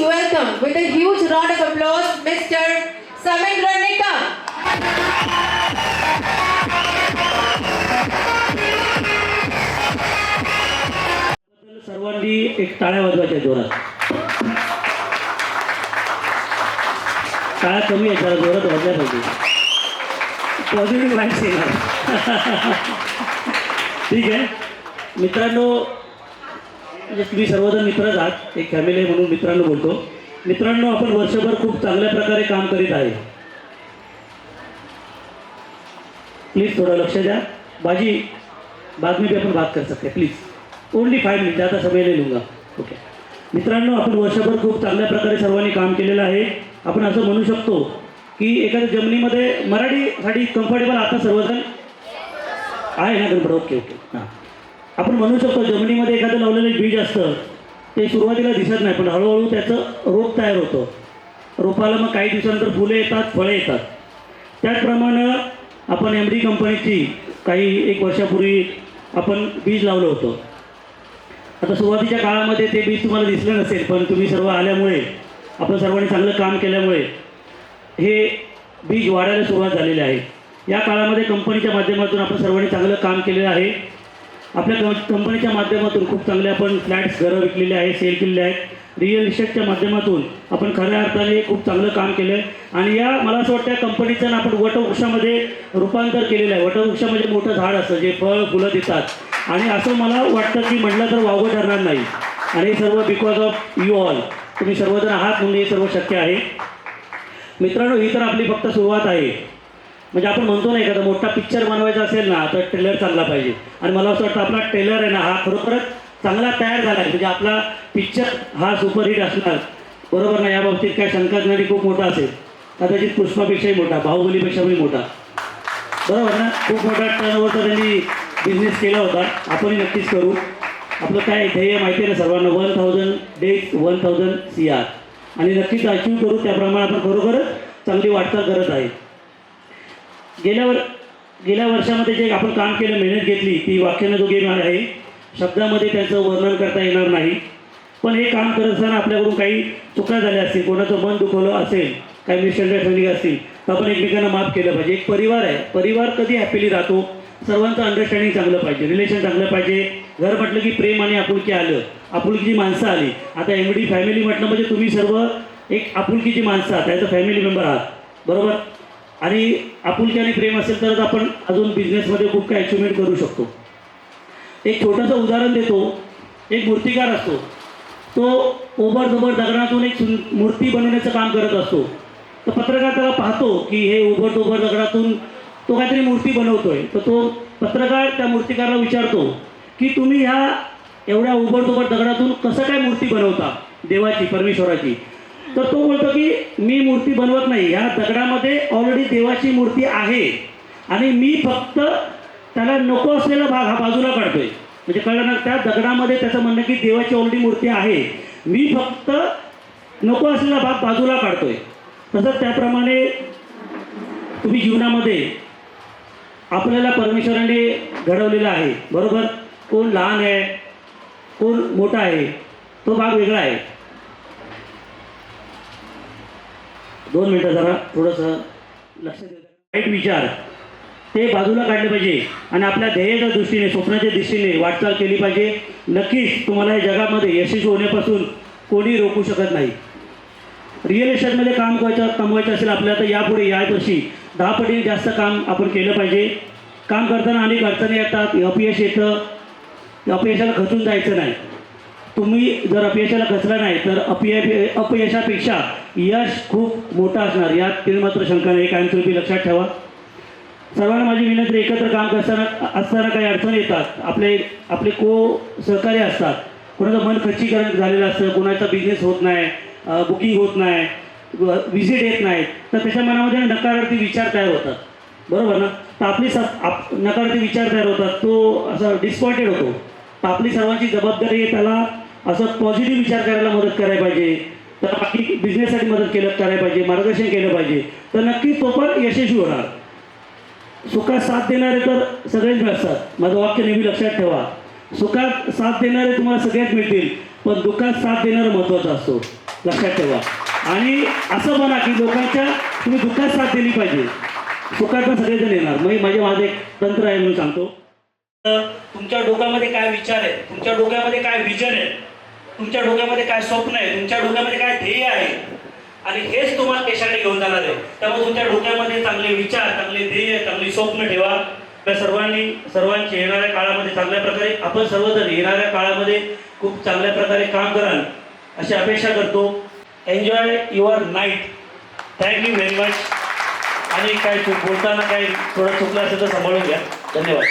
welcome with a huge round of applause Mr. Samendra Nikam. सर्वांनी एक टाळ्या वाजवायच्या जोरात. टाळ्या कमी आहे, जरा जोरात वाजल्या पाहिजे. पॉझिटिव्ह वाईब्स येणार. ठीक आहे मित्रांनो, म्हणजे तुम्ही सर्वजण मित्रच आहात, एक फॅमिली आहे म्हणून मित्रांनो बोलतो. मित्रांनो, आपण वर्षभर खूप चांगल्या प्रकारे काम करीत आहे. प्लीज थोडं लक्ष द्या. बाद में भी अपन बात कर सकते हैं, प्लीज ओनली 5 मिनिट, ज़्यादा समय नहीं लूँगा. ओके मित्रांनो, आपण वर्षभर खूप चांगल्या प्रकारे सर्वांनी काम केलेलं आहे. आपण असं म्हणू शकतो की एखाद्या जमिनीमध्ये मराठीसाठी कम्फर्टेबल आता सर्वजण आहे ना गणपत. ओके ओके हां, आपण म्हणू शकतो जमिनीमध्ये एखादं लावलेलं बीज असतं, ते सुरुवातीला दिसत नाही, पण हळूहळू त्याचं रोप तयार होतं. रोपाला मग काही दिवसानंतर फुले येतात, फळे येतात. त्याचप्रमाणे आपण MD कंपनीची काही 1 वर्षापूर्वी आपण बीज लावलं होतं. आता सुरुवातीच्या काळामध्ये ते बीज तुम्हाला दिसलं नसेल, पण तुम्ही सर्व आल्यामुळे, आपण सर्वांनी चांगलं काम केल्यामुळे हे बीज वाढायला सुरुवात झालेली आहे. या काळामध्ये कंपनीच्या माध्यमातून आपण सर्वांनी चांगलं काम केलेलं आहे. आपल्या कंपनीच्या माध्यमातून खूप चांगले आपण फ्लॅट्स, घरं विकलेले आहे, सेल केलेले आहेत. रिअल इस्टेटच्या माध्यमातून आपण खऱ्या अर्थाने खूप चांगलं काम केलं आहे. आणि या मला असं वाटतं कंपनीचं आपण वटवृक्षामध्ये रूपांतर केलेलं आहे. वटवृक्ष म्हणजे मोठं झाड असतं जे फळ फुलं देतात. आणि असं मला वाटतं की म्हटलं तर वावगं ठरणार नाही. आणि हे सर्व बिकॉज ऑफ यू ऑल, तुम्ही सर्वजण आहात म्हणून हे सर्व शक्य आहे. मित्रांनो, ही तर आपली फक्त सुरुवात आहे. म्हणजे आपण म्हणतो ना, एखादा मोठा पिक्चर बनवायचा असेल ना, तर ट्रेलर चांगला पाहिजे. आणि मला असं वाटतं आपला ट्रेलर आहे ना, हा खरोखरच चांगला तयार झाला आहे. म्हणजे आपला पिक्चर हा सुपरहिट असणार, बरोबर ना. या बाबतीत काय शंकाच नाही, खूप मोठा असेल, कदाचित पुष्पापेक्षाही मोठा, बाहुबलीपेक्षाही मोठा, बरोबर ना. खूप मोठा टर्नओव्हरचा त्यांनी बिझनेस केला होता. आपणही नक्कीच करू. आपलं काय ध्येय माहिती आहे ना सर्वांना, 1000 डेज 1000 CR, आणि नक्कीच अचीव करू. त्याप्रमाणे आपण खरोखरच चांगली वाटचाल करत आहे. गेल्या वर्षामध्ये जे आपण काम केलं, मेहनत घेतली, ती वाख्यानजोगी आहे. शब्दामध्ये त्याचं वर्णन करता येणार नाही. पण हे काम करत असताना आपल्याकडून काही चुका झाल्या असतील, कोणाचं मन दुखवलं असेल, काही मिसअंडरस्टँडिंग असतील, तर आपण एकमेकांना माफ केलं पाहिजे. एक परिवार आहे, परिवार कधी हॅपीली राहतो, सर्वांचं अंडरस्टँडिंग चांगलं पाहिजे, रिलेशन चांगलं पाहिजे. घर म्हटलं की प्रेम आणि आपुलकी आलं, आपुलकीची माणसं आली. आता MD फॅमिली म्हटलं म्हणजे तुम्ही सर्व एक आपुलकीची माणसं आहात, त्याचं फॅमिली मेंबर आहात, बरोबर. आणि आपुलकी आणि प्रेम असेल तरच आपण अजून बिझनेसमध्ये खूप काही अचिव्हमेंट करू शकतो. एक छोटंसं उदाहरण देतो. एक मूर्तिकार असतो, तो ओबडधोबड दगडातून एक मूर्ती बनवण्याचं काम करत असतो. तर पत्रकार त्याला पाहतो की हे ओबडधोबड दगडातून तो काहीतरी मूर्ती बनवतोय. तर तो पत्रकार त्या मूर्तिकाराला विचारतो की तुम्ही ह्या एवढ्या ओबडधोबड दगडातून कसं काय मूर्ती बनवता देवाची, परमेश्वराची. तर तो बोलतो की मी मूर्ती बनवत नाही, ह्या दगडामध्ये ऑलरेडी देवाची मूर्ती आहे आणि मी फक्त त्याला नको असलेला भाग हा बाजूला काढतोय. म्हणजे कळलं ना, त्या दगडामध्ये त्याचं म्हणणं की देवाची ऑलरेडी मूर्ती आहे, मी फक्त नको असलेला भाग बाजूला काढतोय. तसंच त्याप्रमाणे तुम्ही जीवनामध्ये आपल्याला परमेश्वराने घडवलेलं आहे, बरोबर. कोण लहान आहे, कोण मोठा आहे, तो भाग वेगळा आहे. 2 मिनटं जरा थोडंसं लक्ष द्या. वाईट विचार ते बाजूला काढले पाहिजे आणि आपल्या ध्येयाच्या दृष्टीने, स्वप्नाच्या दृष्टीने वाटचाल केली पाहिजे. नक्कीच तुम्हाला या जगामध्ये यशस्वी होण्यापासून कोणी रोखू शकत नाही. रिअल इस्टेटमध्ये काम कमवायचं असेल आपल्याला, तर यापुढे यावर्षी 10 पटीने जास्त काम आपण केलं पाहिजे. काम करताना अनेक अडचणी येतात, अपयश येतं. अपयशाला खचून जायचं नाही. तुम्ही जर अपयशाला खचला नाही तर अपयशापेक्षा यश खूप मोठं असणार, यात मात्र शंका नाही. कायमस्वरूपी लक्षात ठेवा. सर्वांना माझी विनंती, एकत्र काम असताना काही अडचणी येतात. आपले सहकार्य असतात. कोणाचं मन खच्चीकरण झालेलं असतं, कोणाचा बिझनेस होत नाही, बुकिंग होत नाही, व्हिजिट येत नाहीत, तर त्याच्या मनामध्ये नकारार्थी विचार तयार होतात, बरोबर ना. तर आपली नकारार्थी विचार तयार होतात, तो असं डिसपॉइंटेड होतो. तर आपली सर्वांची जबाबदारी आहे त्याला असं पॉझिटिव्ह विचार करायला मदत करायला पाहिजे. तर बाकी बिझनेससाठी मदत करायला पाहिजे, मार्गदर्शन केलं पाहिजे, तर नक्की तो पण यशस्वी होणार. सुखात साथ देणारे तर सगळेच मिळतात. माझं वाक्य नेहमी लक्षात ठेवा. सुखात साथ देणारे तुम्हाला सगळ्यात मिळतील, पण दुःखात साथ देणारा महत्त्वाचा असतो. लक्षात ठेवा. आणि असं म्हणा की लोकांच्या तुम्ही दुःखात साथ दिली पाहिजे, सुखात पण सगळेजण येणार. माझं एक तंत्र आहे म्हणून सांगतो. तुमच्या डोक्यामध्ये काय विचार आहे, तुमच्या डोक्यामध्ये काय विजन आहे, तुमच्या डोक्यामध्ये काय स्वप्न आहे, तुमच्या डोक्यामध्ये काय ध्येय आहे, आणि हेच तुम्हाला पेशाकडे घेऊन जाणार आहे. त्यामुळे तुमच्या डोक्यामध्ये चांगले विचार, चांगले ध्येय, चांगली स्वप्न ठेवा. त्या सर्वांची येणाऱ्या काळामध्ये चांगल्या प्रकारे आपण सर्वजण येणाऱ्या काळामध्ये खूप चांगल्या प्रकारे काम कराल अशी अपेक्षा करतो. Enjoy your night. Thank you very much. आणि काय बोलताना काय थोडं चुकलं असेल तर सांभाळून घ्या. धन्यवाद.